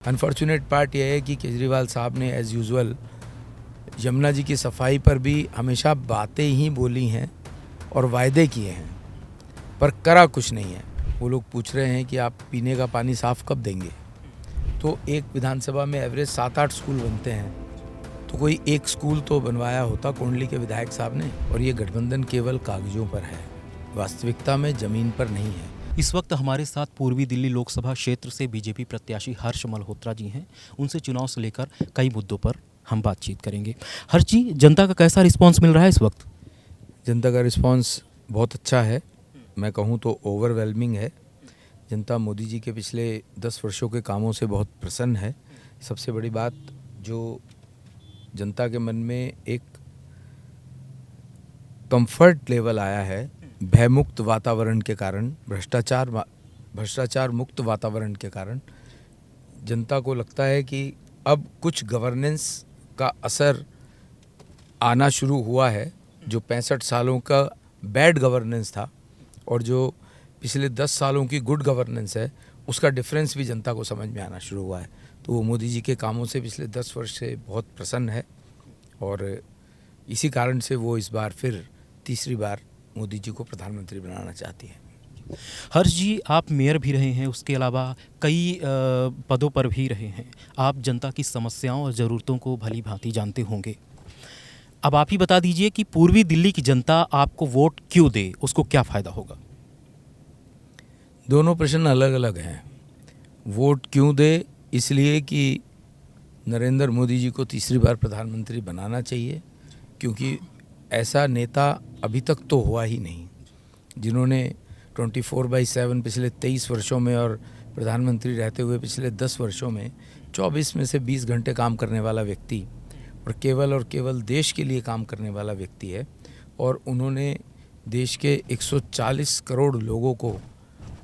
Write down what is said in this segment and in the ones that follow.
Unfortunate part यह है कि केजरीवाल साहब ने एज़ यूजुअल यमुना जी की सफाई पर भी हमेशा बातें ही बोली हैं और वायदे किए हैं, पर करा कुछ नहीं है। वो लोग पूछ रहे हैं कि आप पीने का पानी साफ़ कब देंगे। तो एक विधानसभा में एवरेज 7-8 स्कूल बनते हैं, तो कोई एक स्कूल तो बनवाया होता कोंडली के विधायक साहब ने। और ये गठबंधन केवल कागजों पर है, वास्तविकता में ज़मीन पर नहीं है। इस वक्त हमारे साथ पूर्वी दिल्ली लोकसभा क्षेत्र से बीजेपी प्रत्याशी हर्ष मल्होत्रा जी हैं। उनसे चुनाव से लेकर कई मुद्दों पर हम बातचीत करेंगे। हर्ष जी, जनता का कैसा रिस्पांस मिल रहा है इस वक्त? जनता का रिस्पांस बहुत अच्छा है, मैं कहूँ तो ओवरवेलमिंग है। जनता मोदी जी के पिछले 10 वर्षों के कामों से बहुत प्रसन्न है। सबसे बड़ी बात जो जनता के मन में एक कंफर्ट लेवल आया है, भयमुक्त वातावरण के कारण, भ्रष्टाचार मुक्त वातावरण के कारण जनता को लगता है कि अब कुछ गवर्नेंस का असर आना शुरू हुआ है। जो 65 सालों का बैड गवर्नेंस था और जो पिछले 10 सालों की गुड गवर्नेंस है, उसका डिफरेंस भी जनता को समझ में आना शुरू हुआ है। तो वो मोदी जी के कामों से पिछले 10 वर्ष से बहुत प्रसन्न है और इसी कारण से वो इस बार फिर तीसरी बार मोदी जी को प्रधानमंत्री बनाना चाहती है। हर्ष जी, आप मेयर भी रहे हैं, उसके अलावा कई पदों पर भी रहे हैं। आप जनता की समस्याओं और ज़रूरतों को भली भांति जानते होंगे। अब आप ही बता दीजिए कि पूर्वी दिल्ली की जनता आपको वोट क्यों दे, उसको क्या फ़ायदा होगा? दोनों प्रश्न अलग अलग हैं। वोट क्यों दे, इसलिए कि नरेंद्र मोदी जी को तीसरी बार प्रधानमंत्री बनाना चाहिए, क्योंकि ऐसा नेता अभी तक तो हुआ ही नहीं जिन्होंने 24/7 पिछले 23 वर्षों में और प्रधानमंत्री रहते हुए पिछले 10 वर्षों में 24 में से 20 घंटे काम करने वाला व्यक्ति और केवल देश के लिए काम करने वाला व्यक्ति है। और उन्होंने देश के 140 करोड़ लोगों को,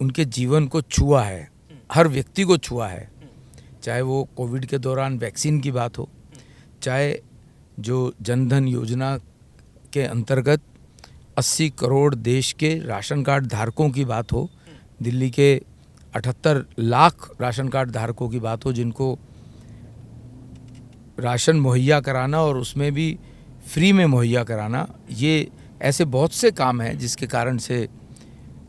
उनके जीवन को छुआ है, हर व्यक्ति को छुआ है। चाहे वो कोविड के दौरान वैक्सीन की बात हो, चाहे जो जनधन योजना के अंतर्गत 80 करोड़ देश के राशन कार्ड धारकों की बात हो, दिल्ली के 78 लाख राशन कार्ड धारकों की बात हो जिनको राशन मुहैया कराना और उसमें भी फ्री में मुहैया कराना, ये ऐसे बहुत से काम हैं जिसके कारण से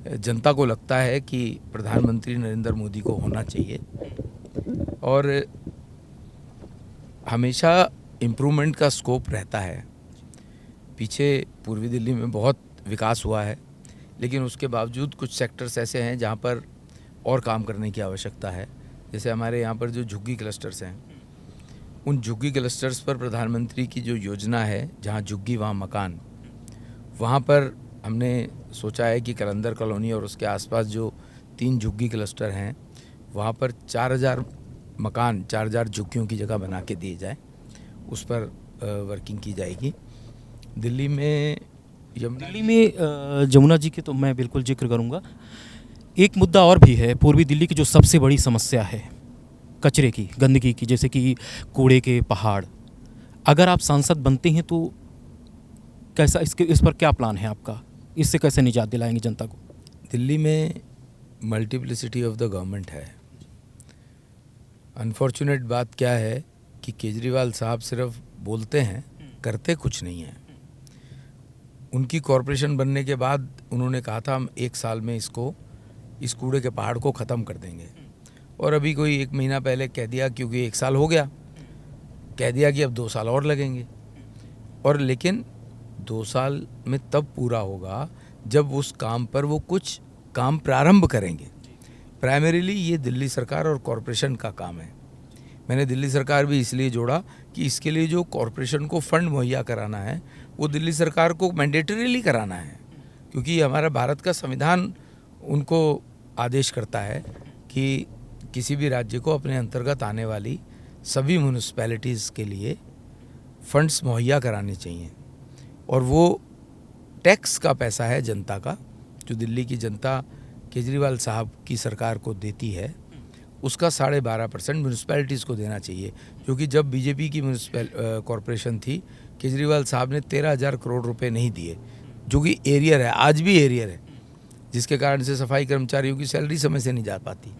जनता को लगता है कि प्रधानमंत्री नरेंद्र मोदी को होना चाहिए। और हमेशा इम्प्रूवमेंट का स्कोप रहता है। पीछे पूर्वी दिल्ली में बहुत विकास हुआ है, लेकिन उसके बावजूद कुछ सेक्टर्स ऐसे हैं जहाँ पर और काम करने की आवश्यकता है। जैसे हमारे यहाँ पर जो झुग्गी क्लस्टर्स हैं, उन झुग्गी क्लस्टर्स पर प्रधानमंत्री की जो योजना है, जहाँ झुग्गी वहाँ मकान, वहाँ पर हमने सोचा है कि कलंदर कॉलोनी और उसके आसपास जो 3 झुग्गी क्लस्टर हैं, वहाँ पर 4000 मकान, 4000 झुग्गियों की जगह बना के दिए जाए, उस पर वर्किंग की जाएगी। दिल्ली में जमुना जी के तो मैं बिल्कुल जिक्र करूंगा। एक मुद्दा और भी है पूर्वी दिल्ली की, जो सबसे बड़ी समस्या है कचरे की, गंदगी की, जैसे कि कूड़े के पहाड़। अगर आप सांसद बनते हैं तो कैसा इस पर क्या प्लान है आपका? इससे कैसे निजात दिलाएंगे जनता को? दिल्ली में मल्टीप्लिसिटी ऑफ द गवर्नमेंट है। अनफॉर्चुनेट बात क्या है कि केजरीवाल साहब सिर्फ बोलते हैं, करते कुछ नहीं हैं। उनकी कॉरपोरेशन बनने के बाद उन्होंने कहा था हम 1 साल में इस कूड़े के पहाड़ को ख़त्म कर देंगे, और अभी कोई 1 महीना पहले कह दिया, क्योंकि 1 साल हो गया, कह दिया कि अब 2 साल और लगेंगे। और लेकिन 2 साल में तब पूरा होगा जब उस काम पर वो कुछ काम प्रारंभ करेंगे। प्राइमरीली ये दिल्ली सरकार और कॉरपोरेशन का काम है। मैंने दिल्ली सरकार भी इसलिए जोड़ा कि इसके लिए जो कॉरपोरेशन को फंड मुहैया कराना है, वो दिल्ली सरकार को मैंडेटरीली कराना है, क्योंकि हमारा भारत का संविधान उनको आदेश करता है कि किसी भी राज्य को अपने अंतर्गत आने वाली सभी म्यूनिसिपैलिटीज़ के लिए फंड्स मुहैया कराने चाहिए। और वो टैक्स का पैसा है जनता का, जो दिल्ली की जनता केजरीवाल साहब की सरकार को देती है, उसका 12.5% म्यूनिसिपैलिटीज़ को देना चाहिए। क्योंकि जब बीजेपी की कॉरपोरेशन थी, केजरीवाल साहब ने 13,000 करोड़ रुपए नहीं दिए, जो कि एरियर है, आज भी एरियर है, जिसके कारण से सफाई कर्मचारियों की सैलरी समय से नहीं जा पाती,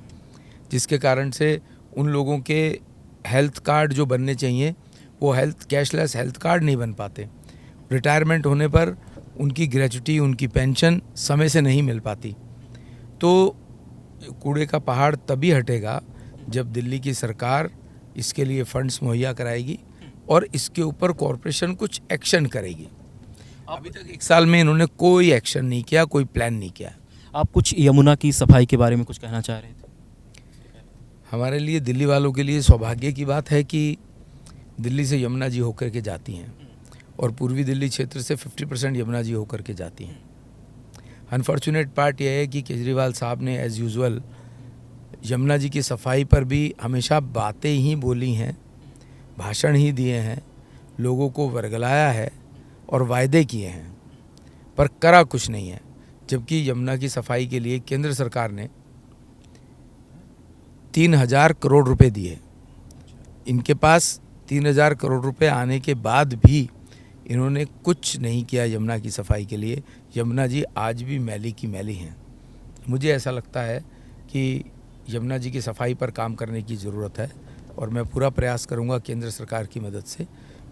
जिसके कारण से उन लोगों के हेल्थ कार्ड जो बनने चाहिए वो कैशलेस हेल्थ कार्ड नहीं बन पाते। रिटायरमेंट होने पर उनकी ग्रेच्युटी, उनकी पेंशन समय से नहीं मिल पाती। तो कूड़े का पहाड़ तभी हटेगा जब दिल्ली की सरकार इसके लिए फंड्स मुहैया कराएगी और इसके ऊपर कॉरपोरेशन कुछ एक्शन करेगी। अभी तक 1 साल में इन्होंने कोई एक्शन नहीं किया, कोई प्लान नहीं किया। आप कुछ यमुना की सफाई के बारे में कुछ कहना चाह रहे थे? हमारे लिए, दिल्ली वालों के लिए सौभाग्य की बात है कि दिल्ली से यमुना जी होकर के जाती हैं और पूर्वी दिल्ली क्षेत्र से 50% यमुना जी होकर के जाती हैं। अनफॉर्चुनेट पार्ट यह है कि केजरीवाल साहब ने एज़ यूजुअल यमुना जी की सफाई पर भी हमेशा बातें ही बोली हैं, भाषण ही दिए हैं, लोगों को वर्गलाया है और वायदे किए हैं, पर करा कुछ नहीं है। जबकि यमुना की सफाई के लिए केंद्र सरकार ने 3000 करोड़ रुपए दिए। इनके पास 3000 करोड़ रुपए आने के बाद भी इन्होंने कुछ नहीं किया यमुना की सफाई के लिए। यमुना जी आज भी मैली की मैली हैं। मुझे ऐसा लगता है कि यमुना जी की सफाई पर काम करने की ज़रूरत है और मैं पूरा प्रयास करूंगा केंद्र सरकार की मदद से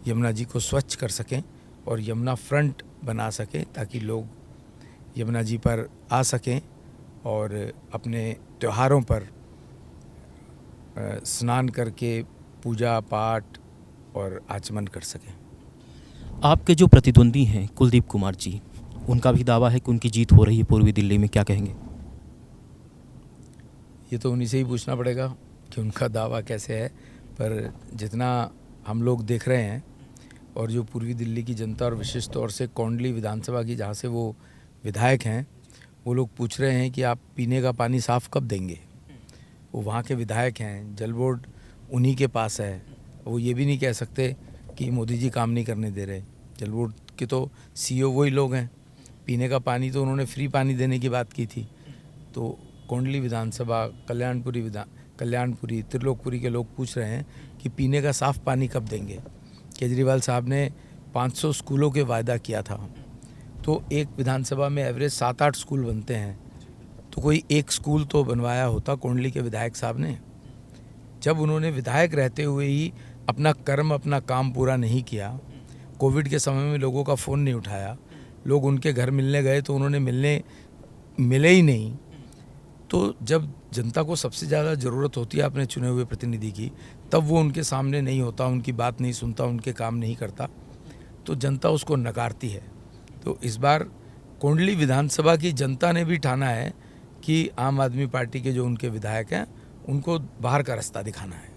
यमुना जी को स्वच्छ कर सकें और यमुना फ्रंट बना सकें, ताकि लोग यमुना जी पर आ सकें और अपने त्योहारों पर स्नान करके पूजा पाठ और आचमन कर सकें। आपके जो प्रतिद्वंदी हैं कुलदीप कुमार जी, उनका भी दावा है कि उनकी जीत हो रही है पूर्वी दिल्ली में, क्या कहेंगे? ये तो उन्हीं से ही पूछना पड़ेगा कि उनका दावा कैसे है, पर जितना हम लोग देख रहे हैं और जो पूर्वी दिल्ली की जनता और विशेष तौर से कोंडली विधानसभा की, जहाँ से वो विधायक हैं, वो लोग पूछ रहे हैं कि आप पीने का पानी साफ़ कब देंगे। वो वहाँ के विधायक हैं, जल बोर्ड उन्हीं के पास है। वो ये भी नहीं कह सकते कि मोदी जी काम नहीं करने दे रहे। जल बोर्ड के तो CEO वही लोग हैं। पीने का पानी तो उन्होंने फ्री पानी देने की बात की थी। तो कोंडली विधानसभा, कल्याणपुरी, त्रिलोकपुरी के लोग पूछ रहे हैं कि पीने का साफ़ पानी कब देंगे। केजरीवाल साहब ने 500 स्कूलों के वायदा किया था। तो एक विधानसभा में एवरेज 7-8 स्कूल बनते हैं, तो कोई एक स्कूल तो बनवाया होता कोंडली के विधायक साहब ने। जब उन्होंने विधायक रहते हुए ही अपना कर्म, अपना काम पूरा नहीं किया, कोविड के समय में लोगों का फ़ोन नहीं उठाया, लोग उनके घर मिलने गए तो उन्होंने मिले ही नहीं। तो जब जनता को सबसे ज़्यादा ज़रूरत होती है अपने चुने हुए प्रतिनिधि की, तब वो उनके सामने नहीं होता, उनकी बात नहीं सुनता, उनके काम नहीं करता, तो जनता उसको नकारती है। तो इस बार कोंडली विधानसभा की जनता ने भी ठाना है कि आम आदमी पार्टी के जो उनके विधायक हैं, उनको बाहर का रास्ता दिखाना है।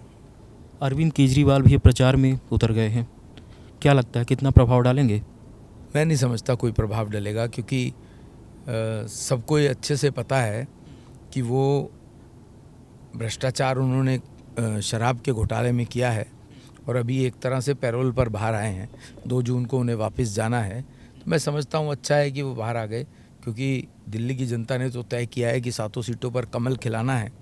अरविंद केजरीवाल भी प्रचार में उतर गए हैं, क्या लगता है कितना प्रभाव डालेंगे? मैं नहीं समझता कोई प्रभाव डलेगा, क्योंकि सबको ये अच्छे से पता है कि वो भ्रष्टाचार उन्होंने शराब के घोटाले में किया है और अभी एक तरह से पैरोल पर बाहर आए हैं। 2 जून को उन्हें वापस जाना है। तो मैं समझता हूँ अच्छा है कि वो बाहर आ गए, क्योंकि दिल्ली की जनता ने तो तय किया है कि 7 सीटों पर कमल खिलाना है।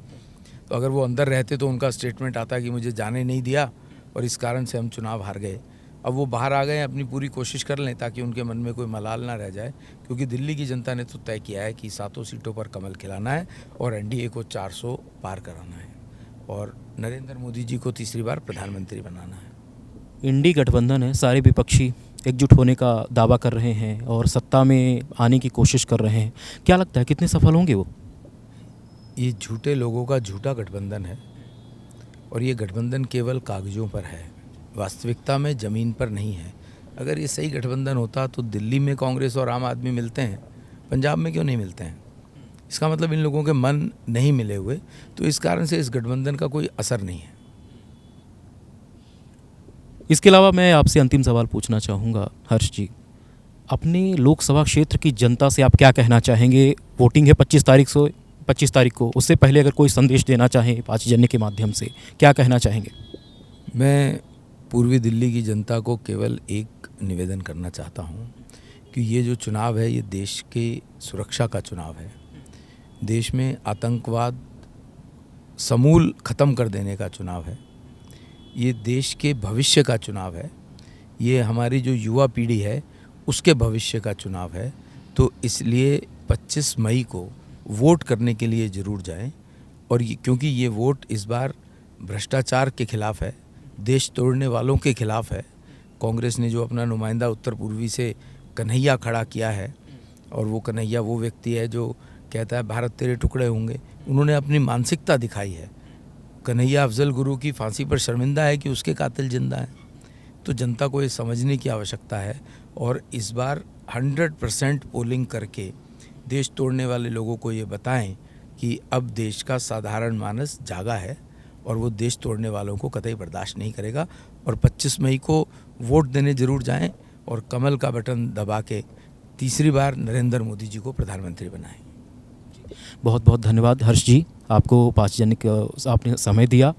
तो अगर वो अंदर रहते तो उनका स्टेटमेंट आता कि मुझे जाने नहीं दिया और इस कारण से हम चुनाव हार गए। अब वो बाहर आ गए, अपनी पूरी कोशिश कर लें ताकि उनके मन में कोई मलाल ना रह जाए, क्योंकि दिल्ली की जनता ने तो तय किया है कि 7 सीटों पर कमल खिलाना है और NDA को 400 पार कराना है और नरेंद्र मोदी जी को तीसरी बार प्रधानमंत्री बनाना है। इंडी गठबंधन है, सारे विपक्षी एकजुट होने का दावा कर रहे हैं और सत्ता में आने की कोशिश कर रहे हैं, क्या लगता है कितने सफल होंगे वो? ये झूठे लोगों का झूठा गठबंधन है और ये गठबंधन केवल कागज़ों पर है, वास्तविकता में ज़मीन पर नहीं है। अगर ये सही गठबंधन होता तो दिल्ली में कांग्रेस और आम आदमी मिलते हैं, पंजाब में क्यों नहीं मिलते हैं? इसका मतलब इन लोगों के मन नहीं मिले हुए, तो इस कारण से इस गठबंधन का कोई असर नहीं है। इसके अलावा मैं आपसे अंतिम सवाल पूछना चाहूँगा हर्ष जी, अपने लोकसभा क्षेत्र की जनता से आप क्या कहना चाहेंगे? वोटिंग है 25 तारीख को, उससे पहले अगर कोई संदेश देना चाहें 5 जनवरी के माध्यम से, क्या कहना चाहेंगे? मैं पूर्वी दिल्ली की जनता को केवल एक निवेदन करना चाहता हूँ कि ये जो चुनाव है, ये देश की सुरक्षा का चुनाव है। देश में आतंकवाद समूल ख़त्म कर देने का चुनाव है। ये देश के भविष्य का चुनाव है। ये हमारी जो युवा पीढ़ी है उसके भविष्य का चुनाव है। तो इसलिए 25 मई को वोट करने के लिए ज़रूर जाएं और क्योंकि ये वोट इस बार भ्रष्टाचार के खिलाफ है, देश तोड़ने वालों के खिलाफ है। कांग्रेस ने जो अपना नुमाइंदा उत्तर पूर्वी से कन्हैया खड़ा किया है, और वो कन्हैया वो व्यक्ति है जो कहता है भारत तेरे टुकड़े होंगे, उन्होंने अपनी मानसिकता दिखाई है। कन्हैया अफजल गुरु की फांसी पर शर्मिंदा है कि उसके कातिल जिंदा हैं। तो जनता को ये समझने की आवश्यकता है, और इस बार 100% पोलिंग करके देश तोड़ने वाले लोगों को ये बताएं कि अब देश का साधारण मानस जागा है और वो देश तोड़ने वालों को कतई बर्दाश्त नहीं करेगा। और 25 मई को वोट देने जरूर जाएं और कमल का बटन दबा के तीसरी बार नरेंद्र मोदी जी को प्रधानमंत्री बनाएं। बहुत बहुत धन्यवाद हर्ष जी, आपको 5 जन का आपने समय दिया।